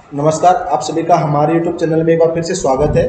नमस्कार, आप सभी का हमारे YouTube चैनल में एक बार फिर से स्वागत है।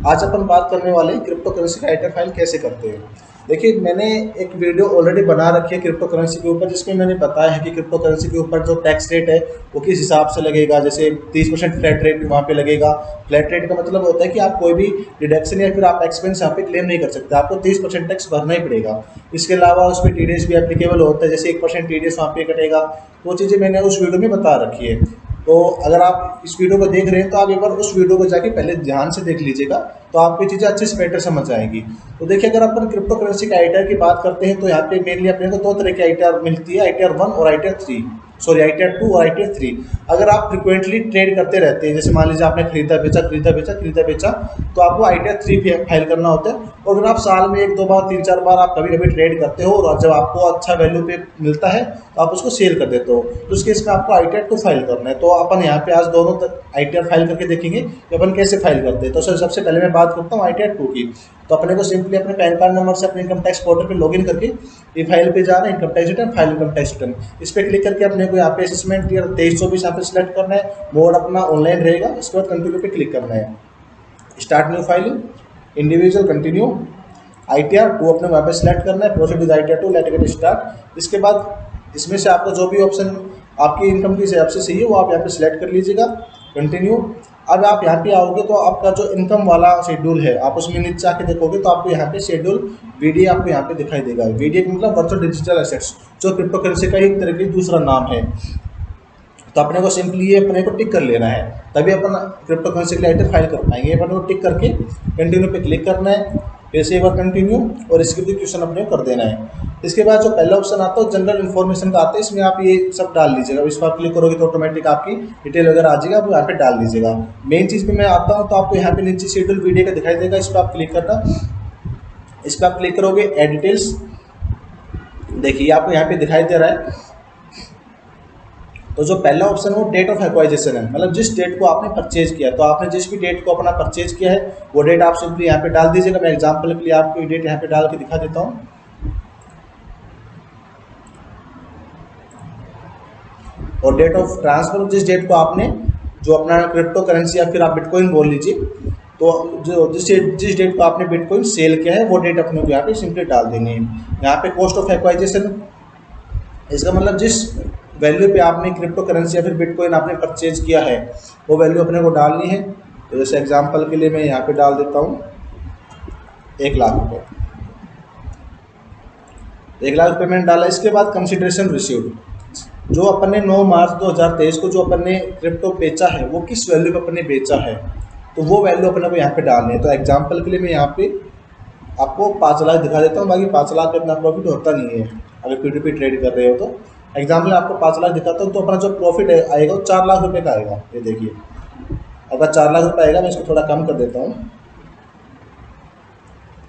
आज अपन बात करने वाले हैं क्रिप्टो करेंसी का आइटर फाइल कैसे करते हैं। देखिए, मैंने एक वीडियो ऑलरेडी बना रखी है क्रिप्टो करेंसी के ऊपर, जिसमें मैंने बताया है कि क्रिप्टो करेंसी के ऊपर जो टैक्स रेट है वो किस हिसाब से लगेगा। जैसे 30% फ्लैट रेट वहाँ पे लगेगा। फ्लैट रेट का मतलब होता है कि आप कोई भी डिडक्शन या फिर आप एक्सपेंस यहाँ पे क्लेम नहीं कर सकते, आपको 30% टैक्स भरना ही पड़ेगा। इसके अलावा उस पर TDS भी एप्लीकेबल होता है, जैसे 1% TDS वहाँ पे कटेगा। वो चीज़ें मैंने उस वीडियो में बता रखी है। तो अगर आप इस वीडियो को देख रहे हैं तो आप एक बार उस वीडियो को जाके पहले ध्यान से देख लीजिएगा, तो आपको ये चीज़ें अच्छे से बेटर समझ आएगी। तो देखिए, अगर अपन क्रिप्टो करेंसी के आईटीआर की बात करते हैं तो यहाँ पे मेनली अपने को दो तरह की आईटीआर मिलती है, आईटीआर 1 और आईटीआर 3, सॉरी आईटीआर 2 और आईटीआर 3। अगर आप फ्रिक्वेंटली ट्रेड करते रहते हैं, जैसे मान लीजिए आपने खरीदा बेचा खरीदा बेचा खरीदा बेचा, तो आपको आईटीआर 3 फाइल करना होता है। और अगर आप साल में 1-2 बार 3-4 बार आप कभी कभी ट्रेड करते हो और जब आपको अच्छा वैल्यू पे मिलता है तो आप उसको सेल कर देते हो, तो उस केस में आपको आईटीआर 2 फाइल करना है। तो अपन यहाँ पे आज दोनों आईटीआर फाइल करके देखेंगे कि अपन कैसे फाइल करते हैं। तो सर, सबसे पहले मैं बात करता हूँ आईटीआर 2 की। तो अपने को सिंपली अपने पैन कार्ड नंबर से अपने इनकम टैक्स पोर्टल पे लॉगिन करके ये फाइल पे जाना है, income tax return, file income tax return. इस पर क्लिक करके अपने को यहाँ पे असेसमेंट ईयर 23-24 यहाँ पे सिलेक्ट करना है। मोड अपना ऑनलाइन रहेगा। इसके बाद कंटिन्यू पे क्लिक करना है। Start new filing, individual, continue. ITR 2 अपने वहाँ पे सिलेक्ट करना है, proceed with ITR 2, let get start. इसके बाद इसमें से आपको जो भी ऑप्शन आपकी इनकम के हिसाब से सही है वो आप यहाँ पे सिलेक्ट कर लीजिएगा, कंटिन्यू। अब आप यहाँ पे आओगे तो आपका जो इनकम वाला शेड्यूल है आप उसमें नीचे आके देखोगे तो आपको यहाँ पे शेड्यूल वीडीए आपको यहाँ पे दिखाई देगा। वीडीए का मतलब वर्चुअल डिजिटल एसेट्स, जो क्रिप्टो करेंसी का एक तरह की दूसरा नाम है। तो अपने को सिंपली ये अपने को टिक कर लेना है, तभी अपन क्रिप्टो करेंसी के लिए आइटम फाइल कर पाएंगे। अपने को टिक करके कंटिन्यू पे क्लिक करना है, फिर से एक बार कंटिन्यू, और इसके भी क्वेश्चन अपने को कर देना है। इसके बाद जो पहला ऑप्शन आता है जनरल इन्फॉर्मेशन का आता है, इसमें आप ये सब डाल लीजिएगा। इस पर क्लिक करोगे तो ऑटोमेटिक आपकी डिटेल वगैरह आ जाएगा, आप यहाँ पे डाल दीजिएगा। मेन चीज़ पे मैं आता हूँ तो आपको यहाँ पे नीचे शेड्यूल वीडियो का दिखाई देगा, इस पर आप क्लिक करना। इस पर आप क्लिक करोगे एड डिटेल्स, देखिए आपको यहाँ पे दिखाई दे रहा है। तो जो पहला ऑप्शन है वो डेट ऑफ एक्वाइजेशन है, मतलब जिस डेट को आपने परचेज किया। तो आपने जिस भी डेट को अपना परचेज किया है वो डेट आप सिंपली यहाँ पे डाल दीजिएगा। मैं एग्जांपल के लिए आपको ये डेट यहाँ पे डाल के दिखा देता हूँ। और डेट ऑफ ट्रांसफर, जिस डेट को आपने जो अपना क्रिप्टो करेंसी या फिर आप बिटकॉइन बोल लीजिए, तो जो जिस डेट को आपने बिटकॉइन सेल किया है वो डेट अपने को यहाँ पे सिंपली डाल देंगे। यहाँ पे कॉस्ट ऑफ एक्वाइजेशन, इसका मतलब जिस वैल्यू पे आपने क्रिप्टो करेंसी या फिर बिटकॉइन आपने परचेज किया है वो वैल्यू अपने को डालनी है। तो जैसे एग्जांपल के लिए मैं यहाँ पे डाल देता हूँ 1 लाख रुपये। 1 लाख रुपये मैंने डाला। इसके बाद कंसिडरेशन रिसीव्ड, जो अपन ने 9 मार्च 2023 को जो अपन ने क्रिप्टो बेचा है वो किस वैल्यू पे अपन ने बेचा है, तो वो वैल्यू अपने को यहाँ पे डालनी है। तो एग्जाम्पल के लिए मैं यहाँ पे आपको 5 लाख दिखा देता हूँ, बाकी 5 लाख का इतना प्रॉफिट होता नहीं है अगर P2P ट्रेड कर रहे हो। तो एग्जाम्पल आपको 5 लाख दिखाता हूँ, तो अपना जो प्रॉफिट आएगा वो 4 लाख रुपये का आएगा। ये देखिए, अगर 4 लाख रुपये आएगा, मैं इसको थोड़ा कम कर देता हूँ,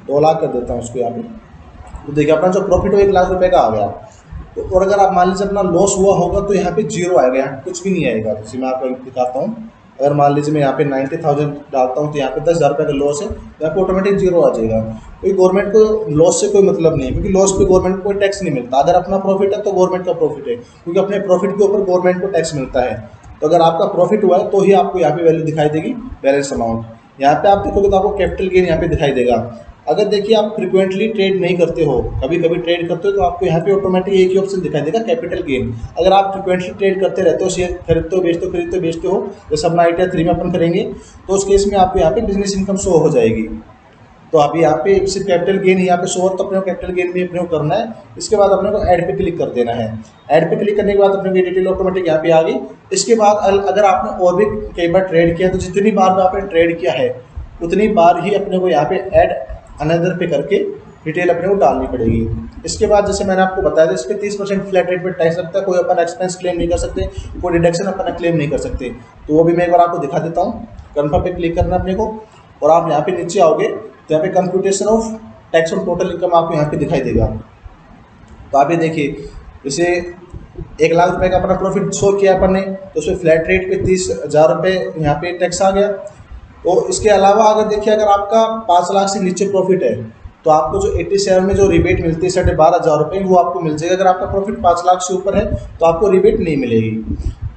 2 लाख कर देता हूँ उसको यहाँ पे। तो देखिए अपना जो प्रॉफिट वो 1 लाख रुपये का आ गया। तो और अगर आप मान लीजिए अपना लॉस हुआ होगा तो यहाँ पे जीरो आएगा, यहाँ कुछ भी नहीं आएगा। जैसे मैं आपको दिखाता हूँ, अगर मान लीजिए मैं यहाँ पे 90,000 डालता हूँ तो यहाँ पे 10,000 रुपये का लॉस है, तो यहाँ पे ऑटोमेटिक जीरो आ जाएगा। कोई गवर्नमेंट को लॉस से कोई मतलब नहीं है, क्योंकि लॉस पे गवर्नमेंट को कोई टैक्स नहीं मिलता। अगर अपना प्रॉफिट है तो गवर्नमेंट का प्रॉफिट है, क्योंकि अपने प्रॉफिट के ऊपर गवर्नमेंट को टैक्स मिलता है। तो अगर आपका प्रॉफिट हुआ है तो ही आपको यहाँ पे वैल्यू दिखाई देगी, बैलेंस अमाउंट। यहाँ पे आप देखोगे तो आपको कैपिटल गेन यहाँ पे दिखाई देगा। अगर देखिए आप फ्रिक्वेंटली ट्रेड नहीं करते हो, कभी कभी ट्रेड करते हो, तो आपको यहाँ पे ऑटोमेटिक एक ही ऑप्शन दिखाई देगा, कैपिटल गेन। अगर आप फ्रिक्वेंटली ट्रेड करते रहते हो, शेयर खरीदते हो बेचते हो खरीदते हो बेचते हो, जैसे अपना आईटीआर 3 में अपन करेंगे, तो उस केस में आपको यहाँ पे बिजनेस इनकम शो हो जाएगी। तो अभी यहाँ पे सिर्फ कैपिटल गेन यहाँ पे शो हो, तो अपने को कैपिटल गेन भी अपने को करना है। इसके बाद अपने को ऐड पे क्लिक कर देना है। ऐड पे क्लिक करने के बाद अपने को डिटेल ऑटोमेटिक यहाँ पे आ गई। इसके बाद अगर आपने और भी कई बार ट्रेड किया, तो जितनी बार आपने ट्रेड किया है उतनी बार ही अपने को यहाँ पे ऐड अनदर पे करके डिटेल अपने को डालनी पड़ेगी। इसके बाद जैसे मैंने आपको बताया था, इस पर 30% फ्लैट रेट पे टैक्स लगता है। कोई अपन एक्सपेंस क्लेम नहीं कर सकते, कोई डिडक्शन अपन क्लेम नहीं कर सकते। तो वो भी मैं एक बार आपको दिखा देता हूँ। कन्फर्म पे क्लिक करना अपने को, और आप यहाँ पे नीचे आओगे तो यहाँ पे computation of tax on total income आपको यहाँ पे दिखाई देगा। तो आप ये देखिए, जैसे 1 लाख रुपये का अपना प्रॉफिट शो किया अपन ने, तो उसमें फ्लैट रेट पे 30,000 रुपये यहाँ पे टैक्स आ गया। तो इसके अलावा अगर देखिए, अगर आपका 5 लाख से नीचे प्रॉफिट है तो आपको जो 87 में जो रिबेट मिलती है 12,500 रुपये, वो आपको मिल जाएगा। अगर आपका प्रॉफिट 5 लाख से ऊपर है तो आपको रिबेट नहीं मिलेगी।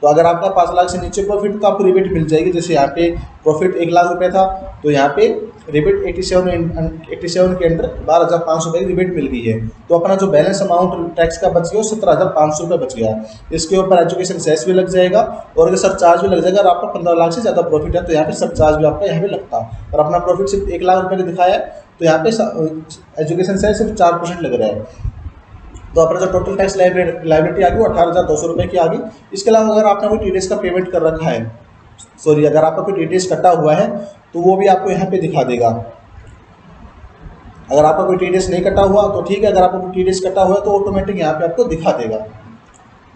तो अगर आपका 5 लाख से नीचे प्रॉफिट तो आपको रिबेट मिल जाएगी। जैसे यहाँ पे प्रॉफिट 1 लाख रुपए था, तो यहाँ पे रिबेट 87 के अंडर 12,500 रुपये की रिबेट मिल गई है। तो अपना जो बैलेंस अमाउंट टैक्स का बच गया वो 17,500 रुपये बच गया। इसके ऊपर एजुकेशन सेस भी लग जाएगा और अगर सरचार्ज भी लग जाएगा। अगर आपका 15 लाख से ज़्यादा प्रॉफिट है तो यहाँ पे सरचार्ज भी आपका यहाँ पे लगता है। और अपना प्रॉफिट सिर्फ 1 लाख रुपये का दिखाया है तो यहाँ पे एजुकेशन सेस सिर्फ 4% लग रहा है। तो अपना जो टोटल टैक्स लाइबिलिटी आ गई वो 18,200 रुपये की आ गई। इसके अलावा अगर आपने कोई टीडीएस का पेमेंट कर रखा है, सॉरी अगर आपका कोई टीडीएस कटा हुआ है तो वो भी आपको यहाँ पे दिखा देगा। अगर आपका कोई टीडीएस नहीं कटा हुआ तो ठीक है, अगर आपका कोई टीडीएस कटा हुआ है तो ऑटोमेटिक यहाँ पे आपको दिखा देगा।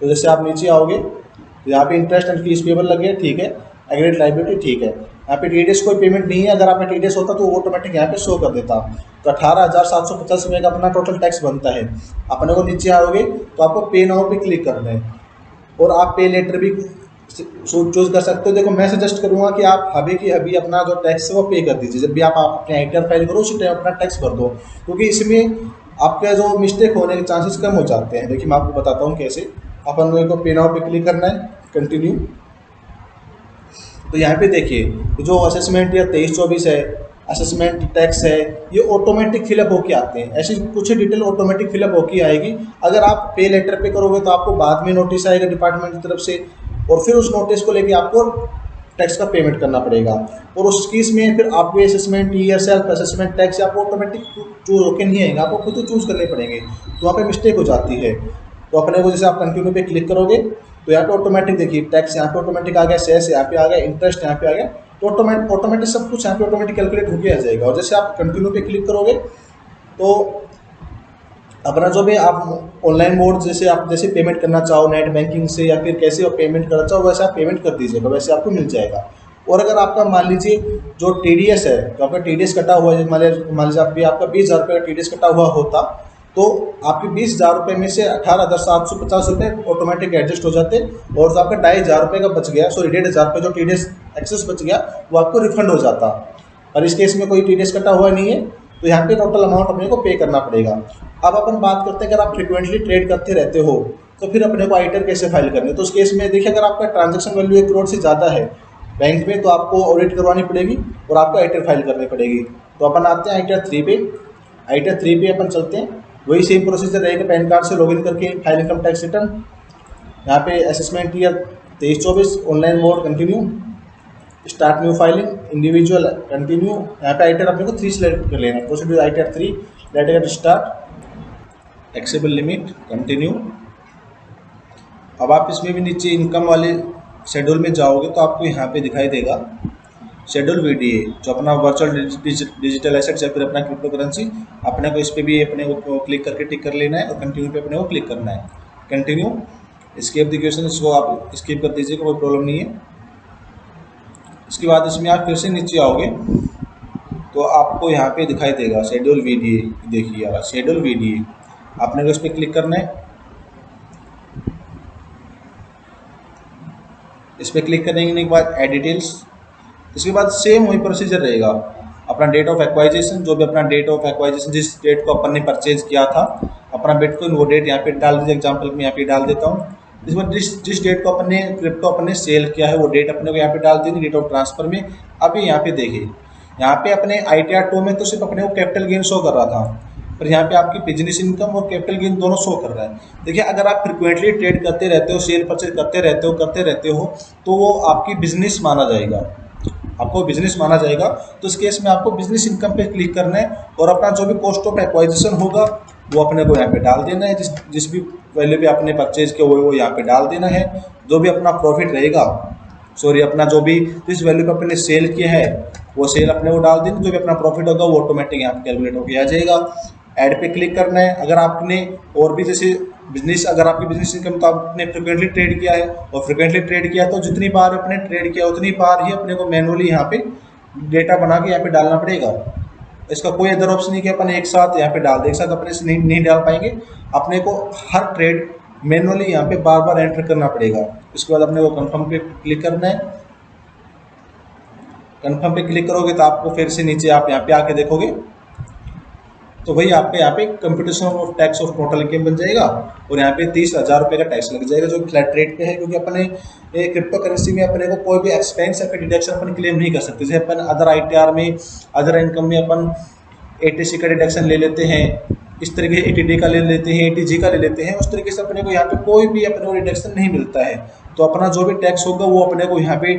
तो जैसे आप नीचे आओगे तो यहाँ पे इंटरेस्ट एंड फीस पेबल लगे है, ठीक है, एग्रीगेट लाइबिलिटी ठीक है। यहाँ पे टीडीएस कोई पेमेंट नहीं है, अगर आपका टीडीएस होता तो वो ऑटोमेटिक यहाँ पे शो कर देता। तो 18,750 रुपये का अपना टोटल टैक्स बनता है। अपने को नीचे आओगे तो आपको पे नाउ पे क्लिक करना है और आप पे लेटर भी चूज कर सकते हो। देखो मैं सजेस्ट करूंगा कि आप अभी की अभी अपना जो टैक्स है वो पे कर दीजिए। जब भी आप अपने आईटीआर फाइल करो उसी टाइम अपना टैक्स भर दो, क्योंकि इसमें आपके जो मिस्टेक होने के चांसेस कम हो जाते हैं। देखिए मैं आपको बताता हूँ कैसे। अपन को पे नाउ पे क्लिक करना है, कंटिन्यू। तो यहाँ पे देखिए जो असेसमेंट या 23-24 है, असेसमेंट टैक्स है, ये ऑटोमेटिक फिलअप होके आते हैं। ऐसी कुछ डिटेल ऑटोमेटिक फिलअप होके आएगी। अगर आप पे लेटर पे करोगे तो आपको बाद में नोटिस आएगा डिपार्टमेंट की तरफ से और फिर उस नोटिस को लेके आपको टैक्स का पेमेंट करना पड़ेगा। और उस केस में फिर आपको assessment year self assessment tax आपको ऑटोमेटिक चूज होकर नहीं आएगा, आपको खुद चूज करने पड़ेंगे। तो वहाँ पे मिस्टेक हो जाती है। तो अपने को जैसे आप कंटिन्यू पे क्लिक करोगे तो यहाँ पे ऑटोमेटिक देखिए टैक्स यहाँ पे ऑटोमेटिक आ गया, सेस यहाँ पे आ गया, इंटरेस्ट यहाँ पे आ गया। तो ऑटोमेटिक सब कुछ यहाँ पे ऑटोमेटिक कैलकुलेट होके आ जाएगा। और जैसे आप कंटिन्यू पे क्लिक करोगे तो अपना जो भी आप ऑनलाइन मोड जैसे पेमेंट करना चाहो नेट बैंकिंग से या फिर कैसे आप पेमेंट करना चाहो वैसे आप पेमेंट कर दीजिएगा, वैसे आपको मिल जाएगा। और अगर आपका मान लीजिए जो टीडीएस है, तो आपका टीडीएस कटा हुआ है, मान लीजिए आपका 20,000 रुपये का टीडीएस कटा हुआ होता तो आपके 20,000 रुपये में से 18,750 रुपये ऑटोमेटिक एडजस्ट हो जाते और जो आपका 2,500 रुपये का बच गया, सॉरी 1,500 रुपये जो टीडीएस एक्सेस बच गया वो आपको रिफंड हो जाता। और इस केस में कोई टीडीएस कटा हुआ नहीं है तो यहाँ पे टोटल अमाउंट अपने को पे करना पड़ेगा। अब अपन बात करते हैं अगर आप फ्रिक्वेंटली ट्रेड करते रहते हो तो फिर अपने को आईटीआर कैसे फाइल करनी है। तो उस केस में देखिए अगर आपका ट्रांजैक्शन वैल्यू 1 करोड़ से ज़्यादा है बैंक में तो आपको ऑडिट करवानी पड़ेगी और आपको आईटीआर फाइल करनी पड़ेगी। तो अपन आते हैं आईटीआर 3 पे। आईटीआर 3 पे अपन चलते हैं, वही सेम प्रोसीजर रहेगा। पैन कार्ड से लॉगिन करके फाइल इनकम टैक्स रिटर्न, यहाँ पे assessment year 23-24 online mode continue, start new filing individual continue. यहाँ पे आईटीआर अपने को 3 सिलेक्ट कर लेना है। Procedure ITR 3, let get start, taxable limit continue. अब आप इसमें भी नीचे इनकम वाले शेड्यूल में जाओगे तो आपको यहाँ पे दिखाई देगा शेड्यूल वीडीए, जो अपना वर्चुअल डिजिटल एसेट्स या फिर अपना क्रिप्टो करेंसी। अपने को इस पर भी अपने को क्लिक करके टिक कर लेना है और कंटिन्यू पे अपने को क्लिक करना है। कंटिन्यू, स्किप द क्वेश्चन, इसको आप स्किप कर दीजिएगा, कोई प्रॉब्लम नहीं है। इसके बाद इसमें आप फिर से नीचे आओगे तो आपको यहाँ पे दिखाई देगा शेड्यूल वीडीए। देखिए यार शेड्यूल वीडीए, आपने को इस पर क्लिक करना है। इस पर क्लिक करने के बाद ऐड डिटेल्स, इसके बाद सेम वही प्रोसीजर रहेगा। अपना डेट ऑफ एक्वाइजेशन, जो भी अपना डेट ऑफ एक्वाइजेशन जिस डेट को अपन ने परचेज किया था अपना बिटकॉइन वो डेट यहाँ पे डाल दीजिए। एग्जांपल में यहाँ पे डाल देता हूँ। इसमें जिस डेट को अपन ने क्रिप्टो अपन ने सेल किया है वो डेट अपने को यहाँ पे डाल देनी, डेट ऑफ ट्रांसफर में। अभी यहाँ पे देखिए यहाँ पे अपने आईटीआर 2 में तो सिर्फ अपने को कैपिटल गेन शो कर रहा था, पर यहाँ पे आपकी बिजनेस इनकम और कैपिटल गेन दोनों शो कर रहा है। देखिए अगर आप फ्रिक्वेंटली ट्रेड करते रहते हो, सेल परचेज करते रहते हो तो वो आपकी बिजनेस माना जाएगा, आपको बिजनेस माना जाएगा। तो इस केस में आपको बिजनेस इनकम पे क्लिक करना है और अपना जो भी कॉस्ट ऑफ एक्वाइजिशन होगा वो अपने को यहाँ पे डाल देना है। जिस भी वैल्यू पे आपने परचेज किया वो यहाँ पे डाल देना है। जो भी अपना प्रॉफिट रहेगा, सॉरी अपना जो भी जिस वैल्यू पे अपने सेल किया है वो सेल अपने को डाल देना। जो भी अपना प्रॉफिट होगा वो ऑटोमेटिक यहाँ पे कैलकुलेट होकर आ जाएगा। ऐड पे क्लिक करना है। अगर आपने और भी जैसे बिजनेस, अगर आपकी बिजनेस इनकम तो आपने फ्रिक्वेंटली ट्रेड किया है और फ्रिक्वेंटली ट्रेड किया तो जितनी बार आपने ट्रेड किया उतनी बार ही अपने को मैनुअली यहाँ पे डेटा बना के यहाँ पे डालना पड़ेगा। इसका कोई अदर ऑप्शन नहीं कि अपन एक साथ यहाँ पे डाल दे, एक साथ अपने से नहीं डाल पाएंगे। अपने को हर ट्रेड मैनुअली यहाँ पे बार बार एंटर करना पड़ेगा। इसके बाद अपने को कंफर्म पे क्लिक करना है। कंफर्म पे क्लिक करोगे तो आपको फिर से नीचे आप यहाँ पे आके देखोगे तो वही आपके यहाँ पे computation of tax of total income बन जाएगा और यहाँ पे 30,000 रुपये का टैक्स लग जाएगा, जो फ्लैट रेट पे है, क्योंकि अपने क्रिप्टो करेंसी में अपने को कोई भी एक्सपेंस या फिर डिडक्शन अपन क्लेम नहीं कर सकते। जैसे अपन अदर ITR में, अदर इनकम में अपन ATC का डिडक्शन ले लेते हैं, इस तरीके से ATD का ले लेते हैं, ATG का ले लेते हैं, उस तरीके से अपने को यहाँ पे कोई भी अपने को डिडक्शन नहीं मिलता है। तो अपना जो भी टैक्स होगा वो अपने को यहाँ पे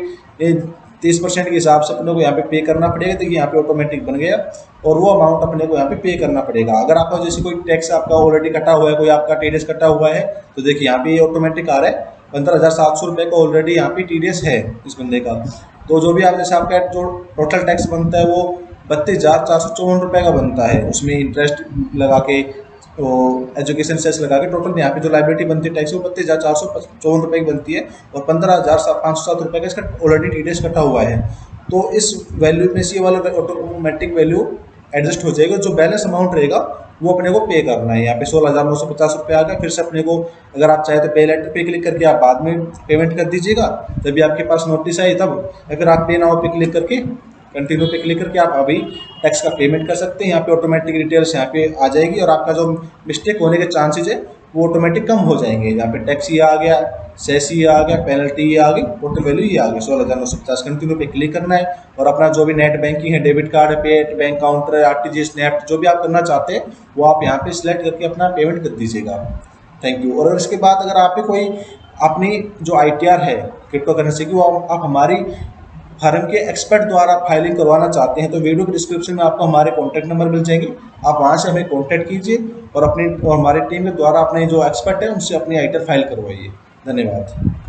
30% के हिसाब से अपने को यहाँ पे पे करना पड़ेगा। देखिए यहाँ पे ऑटोमेटिक बन गया और वो अमाउंट अपने को यहाँ पे करना पड़ेगा। अगर आपका जैसे कोई टैक्स आपका ऑलरेडी कटा हुआ है, कोई आपका TDS कटा हुआ है, तो देखिए यहाँ पे ये ऑटोमेटिक आ रहा है 15,700 रुपये का ऑलरेडी यहाँ पे TDS है इस बंदे का। तो जो भी आप जैसे आपका जो टोटल टैक्स बनता है वो 32,454 रुपये का बनता है, उसमें इंटरेस्ट लगा के, तो एजुकेशन सेस लगा के टोटल यहाँ पे जो लाइबिलिटी बनती है टैक्स वो 32,454 रुपये की बनती है और 15,507 रुपये का इसका ऑलरेडी TDS कटा हुआ है। तो इस वैल्यू में से ये वाला ऑटोमेटिक वैल्यू एडजस्ट हो जाएगा। जो बैलेंस अमाउंट रहेगा वो अपने को पे करना है। यहाँ पे 16,950 रुपये आ गया। फिर से अपने को अगर आप चाहे तो पे लेटर पे क्लिक करके आप बाद में पेमेंट कर दीजिएगा, तभी आपके पास नोटिस आई तब, या फिर आप पे नाउ पे क्लिक करके कंटिन्यू पे क्लिक करके आप अभी टैक्स का पेमेंट कर सकते हैं। यहाँ पे ऑटोमेटिक डिटेल्स यहाँ पे आ जाएगी और आपका जो मिस्टेक होने के चांसेस है वो ऑटोमेटिक कम हो जाएंगे। यहाँ पे टैक्स ये आ गया, सेस ये आ गया, पेनल्टी ये आ गई, टोटल वैल्यू ये आ गई 16,950। कंटिन्यू पे क्लिक करना है और अपना जो भी नेट बैंकिंग है, डेबिट कार्ड है, पे बैंक काउंटर है, RTGS, नेफ्ट, जो भी आप करना चाहते हैं वो आप यहाँ पे सिलेक्ट करके अपना पेमेंट कर दीजिएगा। Thank you. और इसके बाद अगर आप पे कोई अपनी जो ITR है क्रिप्टो करेंसी की, वो आप हमारी फर्म के एक्सपर्ट द्वारा फाइलिंग करवाना चाहते हैं तो वीडियो के डिस्क्रिप्शन में आपको हमारे कॉन्टैक्ट नंबर मिल जाएंगे। आप वहां से हमें कॉन्टैक्ट कीजिए और हमारी टीम के द्वारा अपने जो एक्सपर्ट है उनसे अपनी ITR फाइल करवाइए। धन्यवाद।